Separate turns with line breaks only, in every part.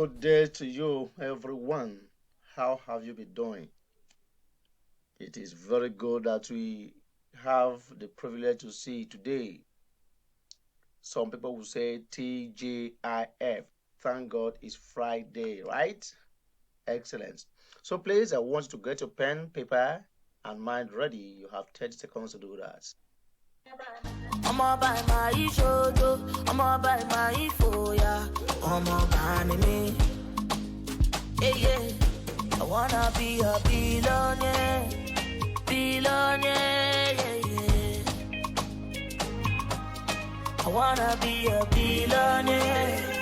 Good day to you, everyone. How have you been doing? It is very good that we have the privilege to see today. Some people will say TGIF. Thank God it's Friday, right? Excellent. So, please, I want you to get your pen, paper, and mind ready. You have 30 seconds to do that.
I'm all by my shoulder, I'm all by my foya, I'm all by me. Yeah, yeah. I wanna be a billionaire, billionaire, yeah, yeah. I wanna be a billionaire,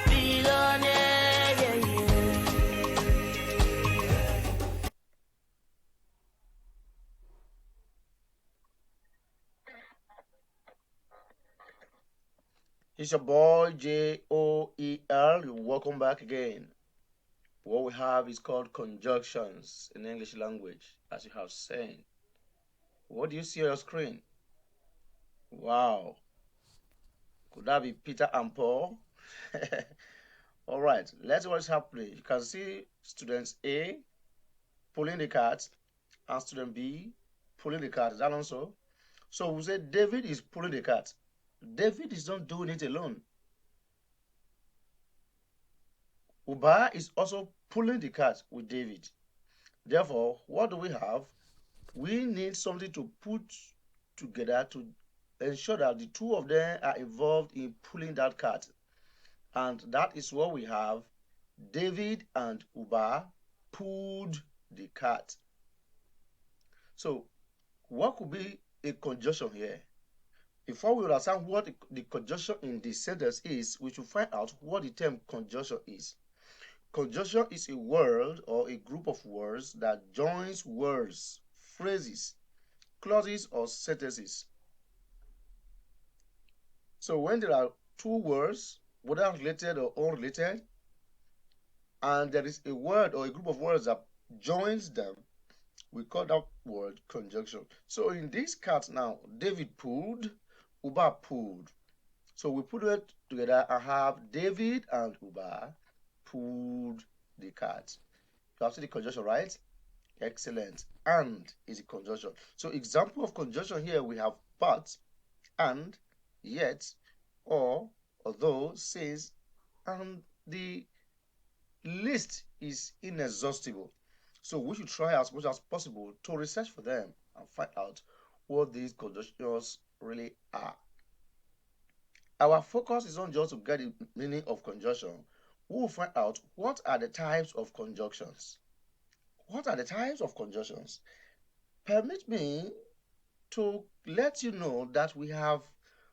billionaire, yeah, yeah.
It's your boy Joel. Welcome back again. What we have is called conjunctions in English language, as you have seen. What do you see on your screen? Wow. Could that be Peter and Paul? All right, let's see what's happening. You can see students A pulling the card and student B pulling the card. Is that also? So we say David is pulling the card. David is not doing it alone. Uba is also pulling the card with David. Therefore, what do we have? We need something to put together to ensure that the two of them are involved in pulling that card. And that is what we have. David and Uba pulled the cart. So, what could be a conjunction here? Before we understand what the conjunction in this sentence is, we should find out what the term conjunction is. Conjunction is a word or a group of words that joins words, phrases, clauses, or sentences. So, when there are two words, whether related or unrelated, and there is a word or a group of words that joins them, we call that word conjunction. So in this card now, David pulled, Uba pulled. So we put it together and have David and Uba pulled the cart. You have seen the conjunction, right? Excellent. And is a conjunction. So example of conjunction here we have but, and, yet, or, although, since, and the list is inexhaustible. So we should try as much as possible to research for them and find out what these conjunctions really are. Our focus is not just to get the meaning of conjunction. We will find out what are the types of conjunctions. What are the types of conjunctions? Permit me to let you know that we have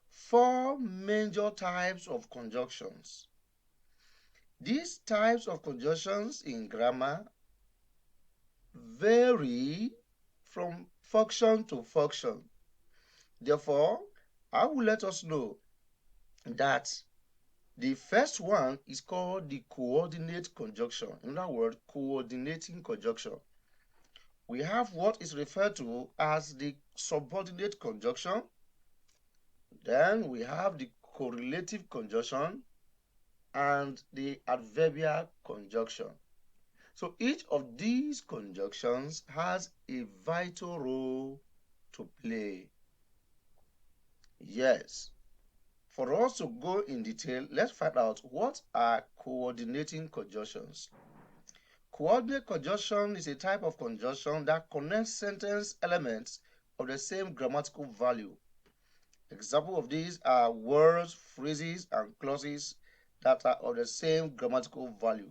four major types of conjunctions. These types of conjunctions in grammar vary from function to function. Therefore, I will let us know that the first one is called the coordinate conjunction. In other words, coordinating conjunction. We have what is referred to as the subordinate conjunction. Then we have the correlative conjunction and the adverbial conjunction. So each of these conjunctions has a vital role to play. Yes. For us to go in detail, let's find out what are coordinating conjunctions. Coordinate conjunction is a type of conjunction that connects sentence elements of the same grammatical value. Examples of these are words, phrases, and clauses that are of the same grammatical value.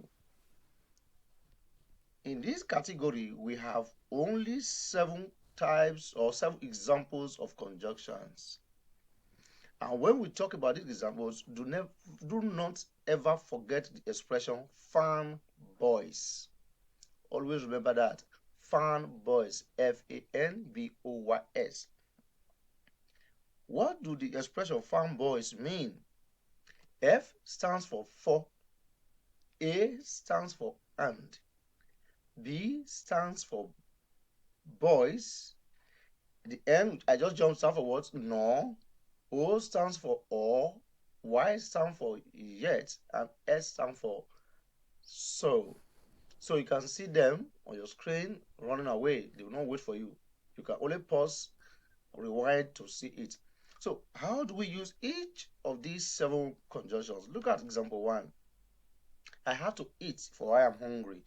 In this category, we have only 7 types or 7 examples of conjunctions. And when we talk about these examples, do not ever forget the expression fan boys. Always remember that. Fan boys. Fanboys. What do the expression fan boys mean? F stands for, A stands for and, B stands for boys, the N I just jumped stands for what? No. O stands for or, Y stands for yet, and S stands for So you can see them on your screen running away. They will not wait for you. You can only pause, rewind to see it. So how do we use each of these 7 conjunctions? Look at example 1. I have to eat, for I am hungry.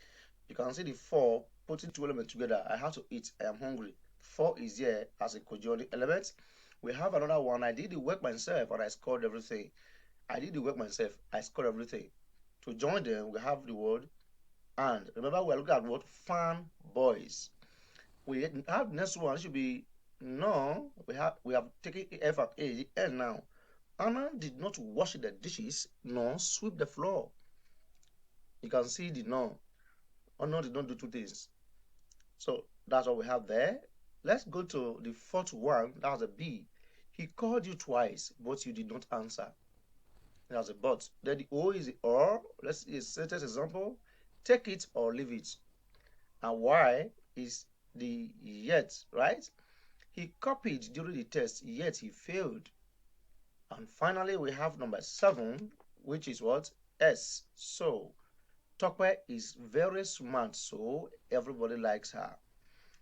You can see the 4 putting 2 elements together. I have to eat, I am hungry. 4 is here as a conjunctive element. We have another one. I did the work myself and I scored everything. I did the work myself, I scored everything. To join them, we have the word and. Remember, we're looking at what? Fan boys. We have next one should be no. We have taken F and A, the N now. Anna did not wash the dishes nor sweep the floor. You can see the no. Anna did not do 2 things. So that's what we have there. Let's go to the 4th one. That's a B. He called you twice, but you did not answer. That's a but. Then the O is the or. Let's see a sentence example. Take it or leave it. And Y is the yet, right? He copied during the test, yet he failed. And finally, we have number 7, which is what? S. So, Tope is very smart, so everybody likes her.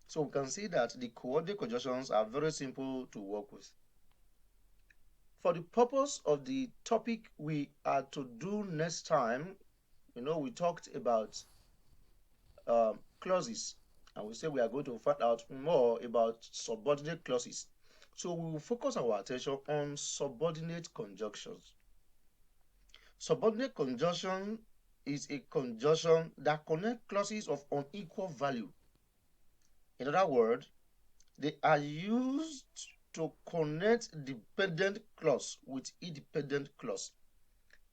So we can see that the coordinate conjunctions are very simple to work with. For the purpose of the topic we are to do next time, we talked about clauses, and we say we are going to find out more about subordinate clauses. So we will focus our attention on subordinate conjunctions. Subordinate conjunction is a conjunction that connects clauses of unequal value. In other words, they are used to connect dependent clause with independent clause.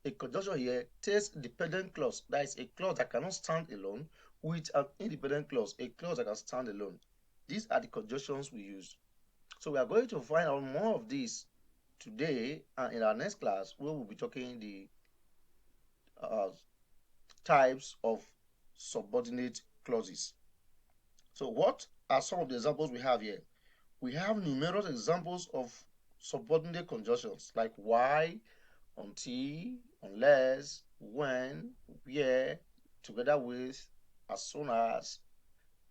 A conjunction here takes dependent clause, that is a clause that cannot stand alone, with an independent clause, a clause that can stand alone. These are the conjunctions we use. So we are going to find out more of this today, and in our next class, we will be talking the types of subordinate clauses. So what are some of the examples we have here? We have numerous examples of subordinate conjunctions like why, until, unless, when, where, together with, as soon as,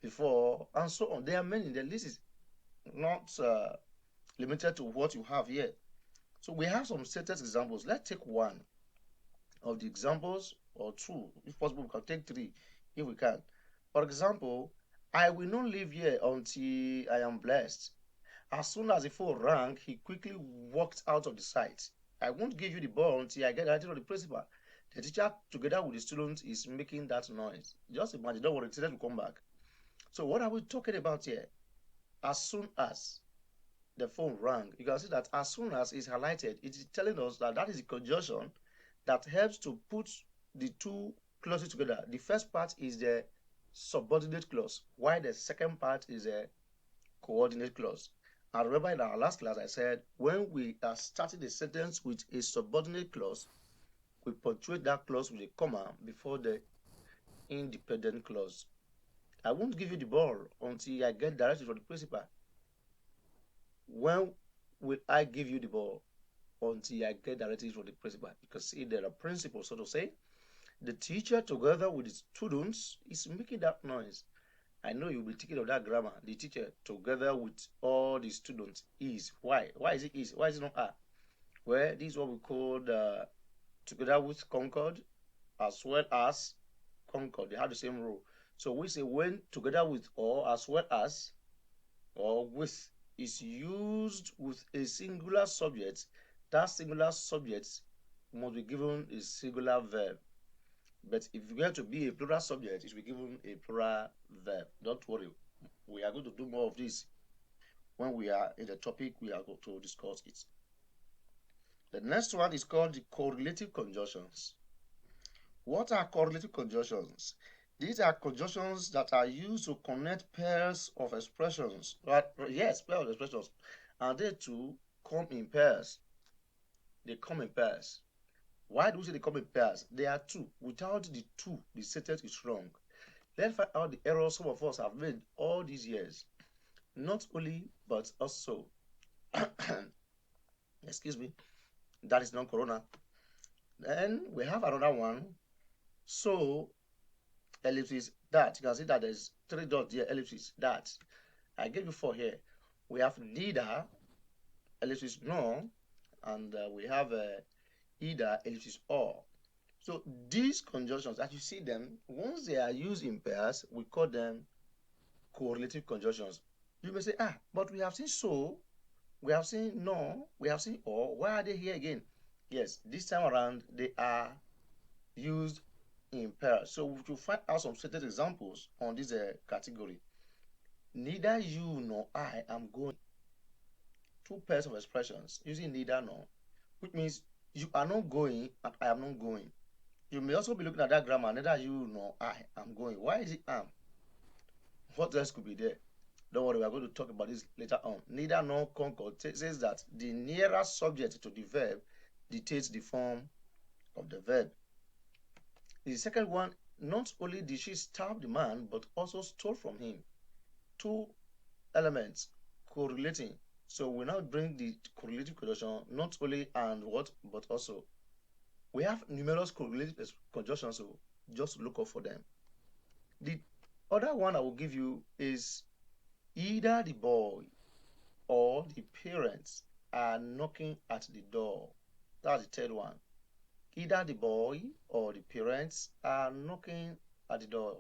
before, and so on. There are many. The list is not limited to what you have here. So we have some stated examples. Let's take one of the examples, or 2. If possible, we can take 3 if we can. For example, I will not leave here until I am blessed. As soon as the phone rang, he quickly walked out of the site. I won't give you the ball until I get the from the principal. The teacher, together with the student, is making that noise. Just imagine, don't worry, the teacher will come back. So what are we talking about here? As soon as the phone rang, you can see that as soon as is highlighted, it is telling us that that is a conjunction that helps to put the 2 clauses together. The first part is the subordinate clause, while the second part is a coordinate clause. And remember, in our last class, I said when we are starting a sentence with a subordinate clause, we punctuate that clause with a comma before the independent clause. I won't give you the ball until I get directed from the principal. When will I give you the ball? Until I get directed from the principal. You can see there are principles, so to say. The teacher, together with the students, is making that noise. I know you'll be thinking of that grammar. The teacher, together with all the students, is. Why? Why is it is? Why is it not are? Well, this is what we call together with Concord, as well as Concord. They have the same rule. So we say when together with or as well as or with is used with a singular subject, that singular subject must be given a singular verb. But if you're going to be a plural subject, it will be given a plural verb. Don't worry. We are going to do more of this when we are in the topic we are going to discuss it. The next one is called the correlative conjunctions. What are correlative conjunctions? These are conjunctions that are used to connect pairs of expressions. Yes, pairs of expressions. And they too come in pairs. They come in pairs. Why do we say they come in pairs? They are 2. Without the 2, the sentence is wrong. Let's find out the errors some of us have made all these years. Not only, but also. Excuse me. That is non-corona. Then we have another one. So ellipsis, that. You can see that there's 3 dots here, ellipsis, that. I gave you 4 here. We have neither, ellipsis, nor, and we have either, ellipsis, or. So these conjunctions, as you see them, once they are used in pairs, we call them correlative conjunctions. You may say, but we have seen so, we have seen no, we have seen or. Why are they here again? Yes, this time around, they are used in pairs. So we will find out some certain examples on this category. Neither you nor I am going. 2 pairs of expressions using neither nor, which means you are not going and I am not going. You may also be looking at that grammar, neither you nor I am going. Why is it am? What else could be there? Don't worry, we are going to talk about this later on. Neither nor concord says that the nearest subject to the verb dictates the form of the verb. The second one, not only did she stab the man, but also stole from him. 2 elements correlating. So we now bring the correlative conjunction, not only and what, but also. We have numerous correlative conjunctions, so just look up for them. The other one I will give you is either the boy or the parents are knocking at the door. That's the third one. Either the boy or the parents are knocking at the door.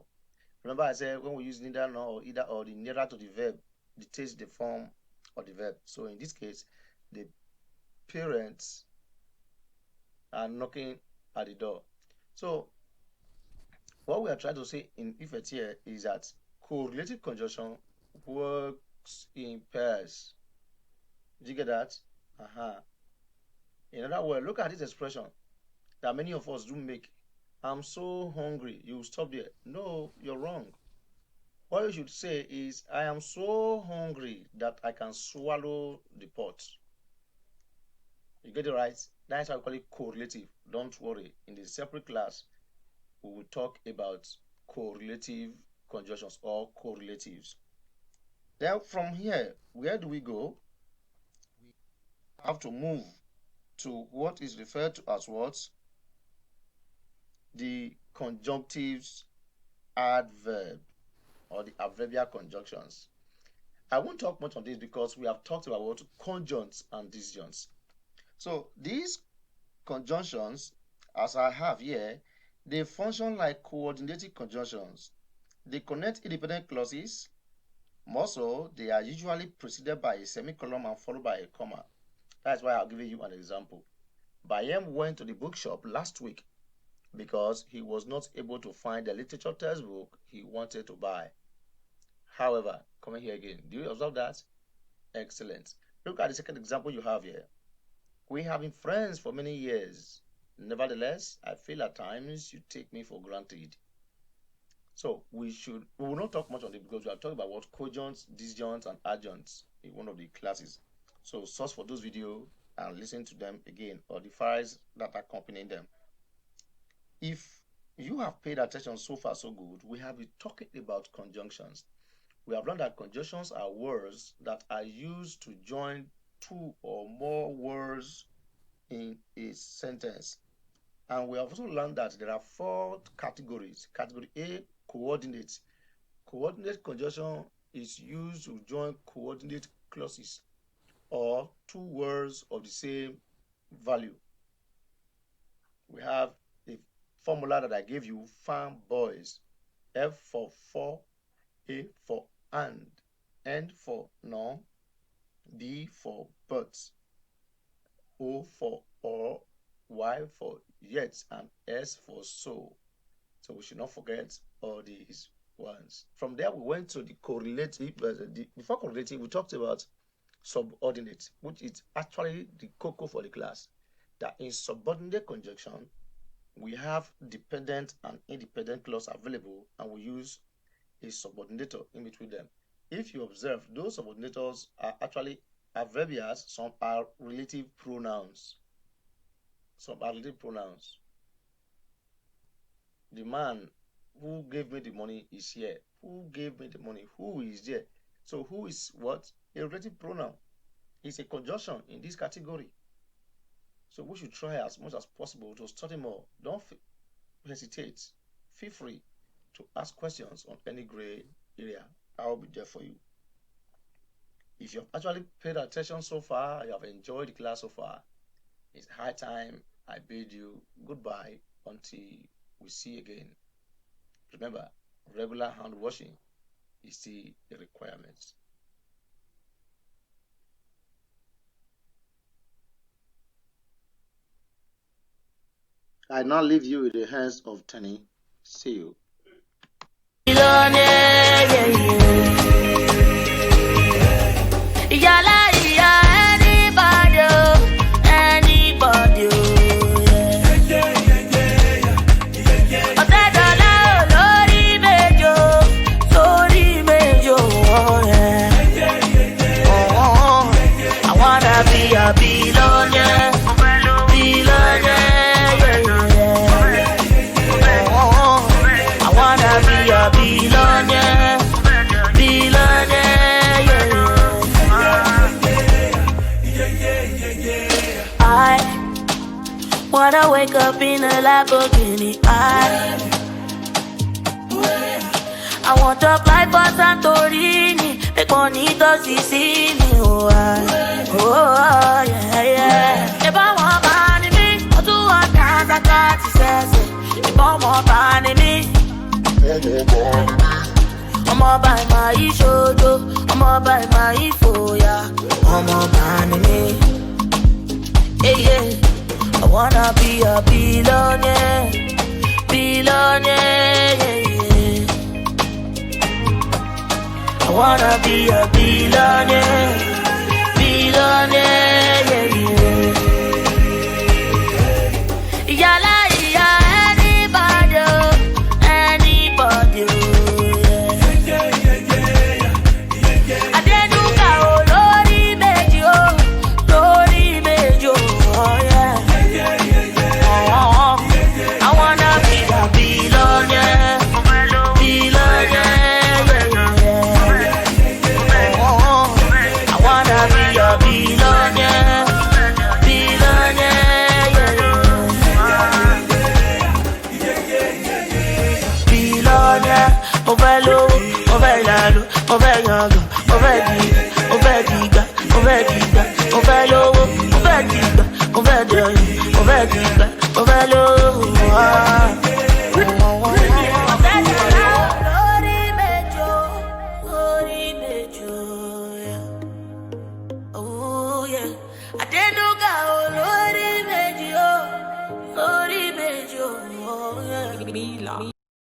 Remember I said when we use neither nor or either or, the nearer to the verb dictates the form of the verb. So in this case, the parents are knocking at the door. So what we are trying to say in effect here is that correlative conjunction works in pairs. Did you get that? In other words, look at this expression that many of us do make. I'm so hungry. You stop there. No, you're wrong. What you should say is, I am so hungry that I can swallow the pot. You get it right? That's how we call it correlative. Don't worry. In the separate class, we will talk about correlative conjunctions or correlatives. Then from here, where do we go? We have to move to what is referred to as what? The conjunctives adverb or the adverbial conjunctions. I won't talk much on this because we have talked about what conjuncts and disjuncts. So these conjunctions, as I have here, they function like coordinating conjunctions. They connect independent clauses. More so, they are usually preceded by a semicolon and followed by a comma. That's why I'll give you an example. Bayem went to the bookshop last week because he was not able to find the literature textbook he wanted to buy. However, coming here again, do you observe that? Excellent. Look at the second example you have here. We have been friends for many years. Nevertheless, I feel at times you take me for granted. So we will not talk much on it because we are talking about what conjuncts, disjuncts, and adjuncts in one of the classes. So search for those videos and listen to them again, or the files that accompany them. If you have paid attention so far so good, we have been talking about conjunctions. We have learned that conjunctions are words that are used to join 2 or more words in a sentence. And we have also learned that there are 4 categories. Category A, coordinates. Coordinate conjunction is used to join coordinate clauses or 2 words of the same value. We have a formula that I gave you, farm boys. F for for, A for and, N for no, B for but, O for or, Y for yet, and S for so. So we should not forget all these ones. From there, we went to the correlative. Before correlative, we talked about subordinate, which is actually the cocoa for the class. That in subordinate conjunction, we have dependent and independent clause available, and we use a subordinator in between them. If you observe, those subordinators are actually adverbials. Some are relative pronouns. Some are relative pronouns. The man who gave me the money is here. Who gave me the money? Who is there? So who is what? A relative pronoun. It's a conjunction in this category. So we should try as much as possible to study more. Don't hesitate. Feel free to ask questions on any gray area. I will be there for you. If you have actually paid attention so far, you have enjoyed the class so far, it's high time I bid you goodbye until we see again. Remember, regular hand washing is still a requirement. I now leave you in the hands of Tani. See you.
Wanna wake up in a Lamborghini. I want to fly for Santorini. Make money to see me. Oh, yeah. If I want money, me, I do what I got to say. If I want money, me, I'ma buy my shojo, I'ma buy my foya, I'ma buy me. Yeah. I wanna be a billionaire, yeah. I wanna be a billionaire, yeah. Yala, anybody, yeah. I didn't do Lori Mejo, oh yeah. I wanna be a billionaire, I wanna be a billionaire, Billionaire,